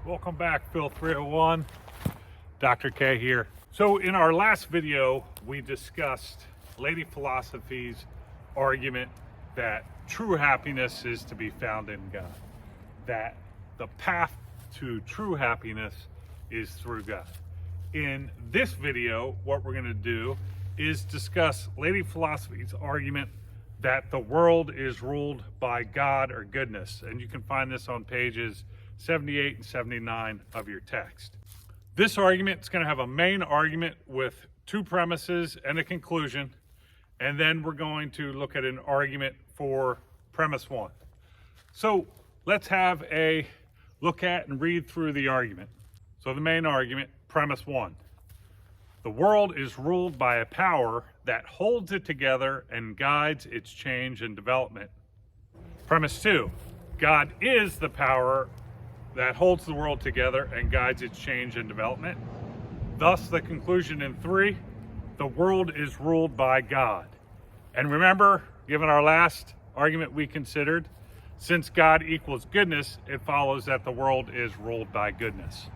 Welcome back, Phil 301. Dr. K here. So in our last video, we discussed Lady Philosophy's argument that true happiness is to be found in God, that the path to true happiness is through God. In this video, what we're going to do is discuss Lady Philosophy's argument that the world is ruled by God or goodness, and you can find this on pages 78 and 79 of your text. This argument is going to have a main argument with two premises and a conclusion, and then we're going to look at an argument for premise one. So let's have a look at and read through the argument. So the main argument, premise one. The world is ruled by a power that holds it together and guides its change and development. Premise two, God is the power that holds the world together and guides its change and development. Thus, the conclusion in three, the world is ruled by God. And remember, given our last argument we considered, since God equals goodness, it follows that the world is ruled by goodness.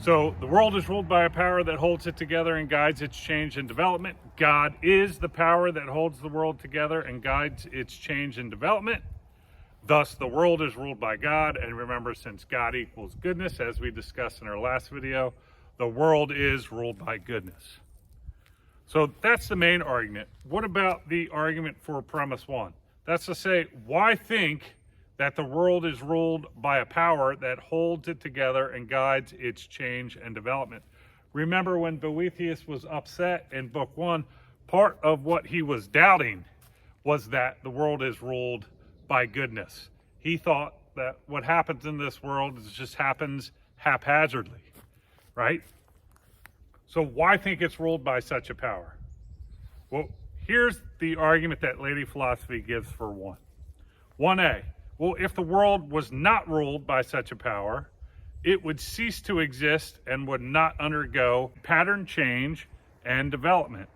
So the world is ruled by a power that holds it together and guides its change and development. God is the power that holds the world together and guides its change and development. Thus, the world is ruled by God. And remember, since God equals goodness, as we discussed in our last video, the world is ruled by goodness. So that's the main argument. What about the argument for premise one? That's to say, why think that the world is ruled by a power that holds it together and guides its change and development? Remember when Boethius was upset in book one, part of what he was doubting was that the world is ruled by goodness. He thought that what happens in this world just happens haphazardly, right? So why think it's ruled by such a power? Well, here's the argument that Lady Philosophy gives for one. 1A. Well, if the world was not ruled by such a power, it would cease to exist and would not undergo pattern change and development.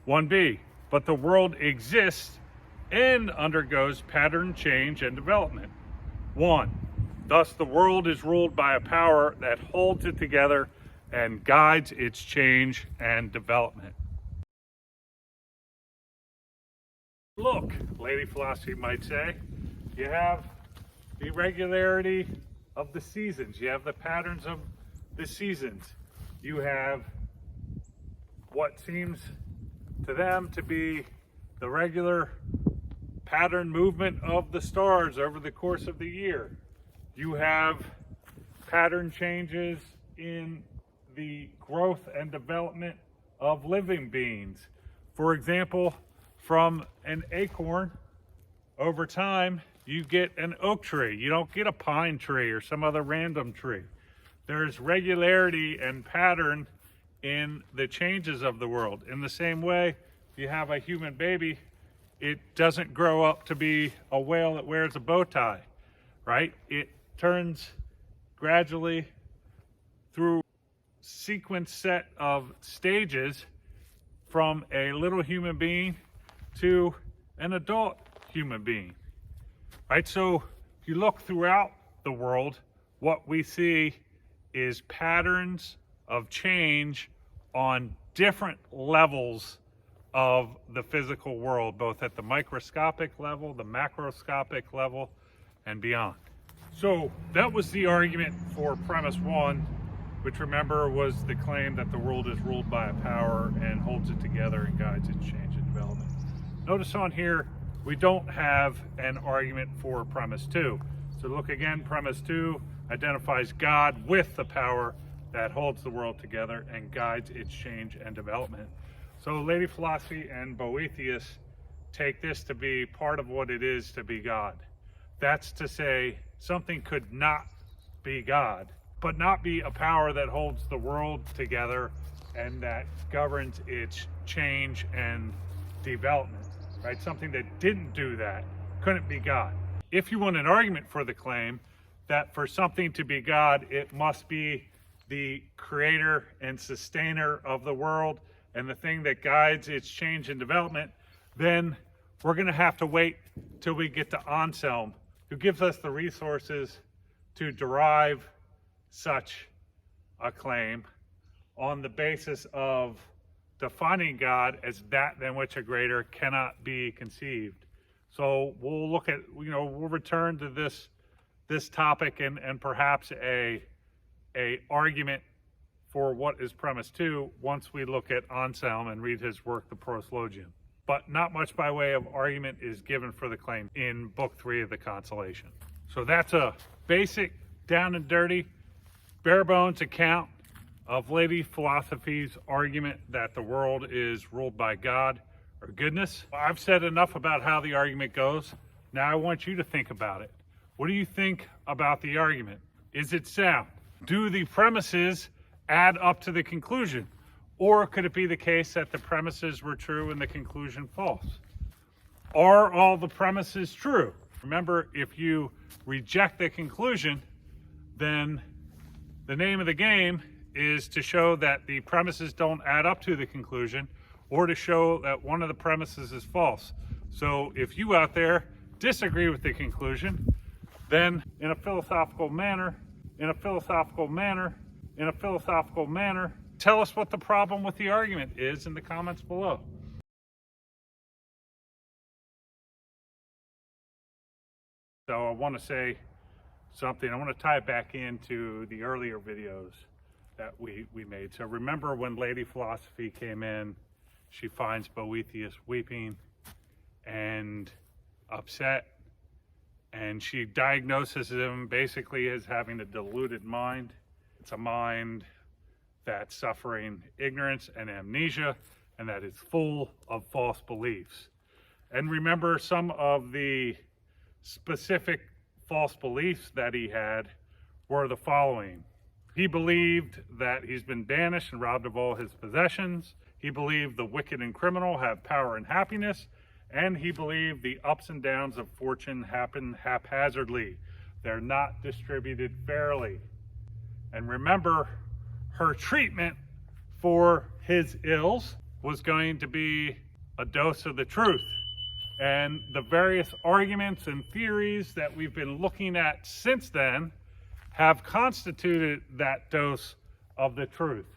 1B, but the world exists and undergoes pattern change and development. 1, thus the world is ruled by a power that holds it together and guides its change and development. Look, Lady Philosophy might say, you have the regularity of the seasons. You have the patterns of the seasons. You have what seems to them to be the regular pattern movement of the stars over the course of the year. You have pattern changes in the growth and development of living beings. For example, from an acorn, over time, you get an oak tree. You don't get a pine tree or some other random tree. There's regularity and pattern in the changes of the world. In the same way, if you have a human baby, it doesn't grow up to be a whale that wears a bow tie, right? It turns gradually through sequence set of stages from a little human being to an adult human being. Right, so if you look throughout the world, what we see is patterns of change on different levels of the physical world, both at the microscopic level, the macroscopic level, and beyond. So that was the argument for premise one, which remember was the claim that the world is ruled by a power and holds it together and guides its change and development. Notice on here, we don't have an argument for premise two. So look again, premise two identifies God with the power that holds the world together and guides its change and development. So Lady Philosophy and Boethius take this to be part of what it is to be God. That's to say, something could not be God, but not be a power that holds the world together and that governs its change and development. Right? Something that didn't do that couldn't be God. If you want an argument for the claim that for something to be God, it must be the creator and sustainer of the world and the thing that guides its change and development, then we're going to have to wait till we get to Anselm, who gives us the resources to derive such a claim on the basis of defining God as that than which a greater cannot be conceived. So we'll look at, we'll return to this topic and perhaps a argument for what is premise 2 once we look at Anselm and read his work, The Proslogium. But not much by way of argument is given for the claim in Book 3 of the Consolation. So that's a basic, down and dirty, bare bones account of Lady Philosophy's argument that the world is ruled by God or goodness. I've said enough about how the argument goes. Now I want you to think about it. What do you think about the argument? Is it sound? Do the premises add up to the conclusion? Or could it be the case that the premises were true and the conclusion false? Are all the premises true? Remember, if you reject the conclusion, then the name of the game is to show that the premises don't add up to the conclusion, or to show that one of the premises is false. So if you out there disagree with the conclusion, then in a philosophical manner, tell us what the problem with the argument is in the comments below. So I want to say something. I want to tie it back into the earlier videos that we made. So remember when Lady Philosophy came in, she finds Boethius weeping and upset, and she diagnoses him basically as having a deluded mind. It's a mind that's suffering ignorance and amnesia, and that is full of false beliefs. And remember, some of the specific false beliefs that he had were the following. He believed that he's been banished and robbed of all his possessions. He believed the wicked and criminal have power and happiness. And he believed the ups and downs of fortune happen haphazardly. They're not distributed fairly. And remember, her treatment for his ills was going to be a dose of the truth. And the various arguments and theories that we've been looking at since then have constituted that dose of the truth.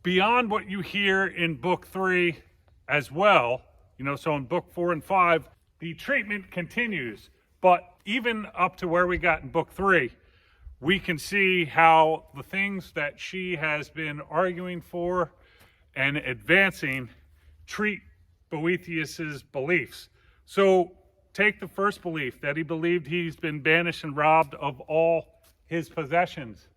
Beyond what you hear in Book 3 as well, so in Book 4 and 5, the treatment continues. But even up to where we got in Book 3, we can see how the things that she has been arguing for and advancing treat Boethius's beliefs. So take the first belief, that he believed he's been banished and robbed of all his possessions.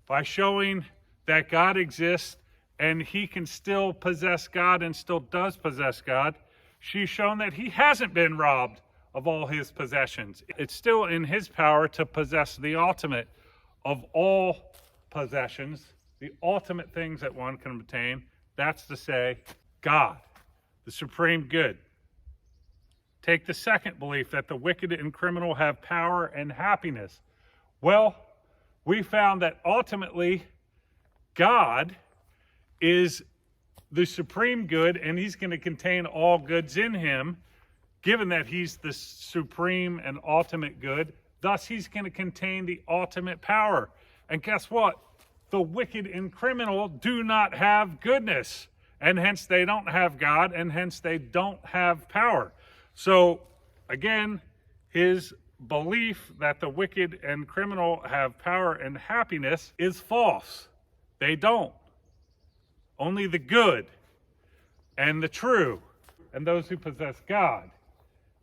By showing that God exists and he can still possess God and still does possess God, she's shown that he hasn't been robbed of all his possessions. It's still in his power to possess the ultimate of all possessions, the ultimate things that one can obtain. That's to say, God, the supreme good. Take the second belief, that the wicked and criminal have power and happiness. Well, we found that ultimately God is the supreme good, and he's going to contain all goods in him, given that he's the supreme and ultimate good. Thus, he's going to contain the ultimate power. And guess what? The wicked and criminal do not have goodness, and hence they don't have God, and hence they don't have power. So, again, his belief that the wicked and criminal have power and happiness is false. They don't. Only the good and the true and those who possess God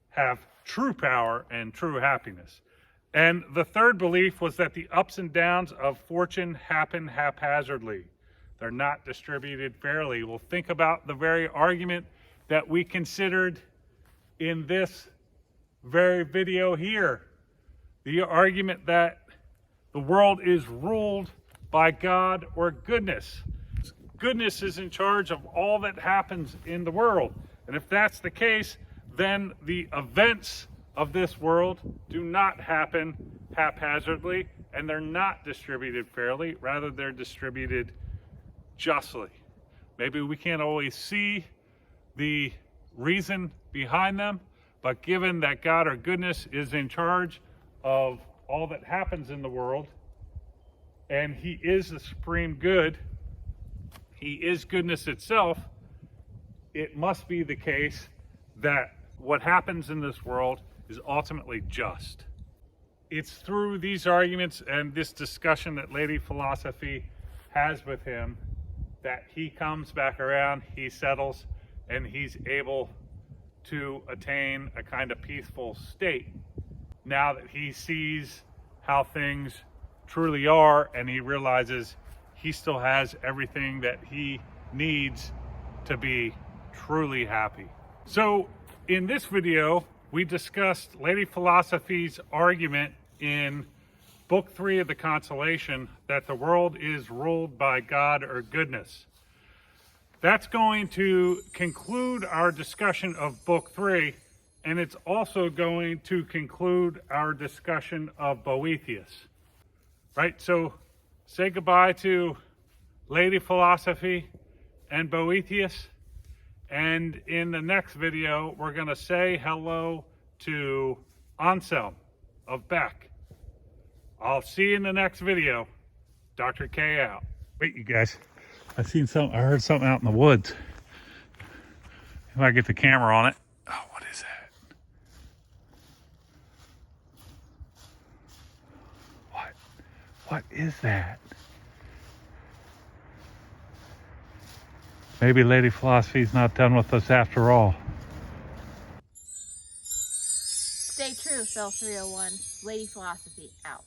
have true power and true happiness. And the third belief was that the ups and downs of fortune happen haphazardly. They're not distributed fairly. We'll think about the very argument that we considered in this very video here. The argument that the world is ruled by God or goodness. Goodness is in charge of all that happens in the world. And if that's the case, then the events of this world do not happen haphazardly, and they're not distributed fairly. Rather, they're distributed justly. Maybe we can't always see the reason behind them, but given that God or goodness is in charge of all that happens in the world, and he is the supreme good, he is goodness itself, it must be the case that what happens in this world is ultimately just. It's through these arguments and this discussion that Lady Philosophy has with him that he comes back around, he settles, and he's able to attain a kind of peaceful state now that he sees how things truly are, and he realizes he still has everything that he needs to be truly happy. So in this video, we discussed Lady Philosophy's argument in Book 3 of the Consolation that the world is ruled by God or goodness. That's going to conclude our discussion of Book 3, and it's also going to conclude our discussion of Boethius. Right? So say goodbye to Lady Philosophy and Boethius, and in the next video, we're going to say hello to Anselm of Bec. I'll see you in the next video. Dr. K out. Wait, you guys. I heard something out in the woods. If I get the camera on it. Oh, what is that? What is that? Maybe Lady Philosophy's not done with us after all. Stay true, Phil 301. Lady Philosophy out.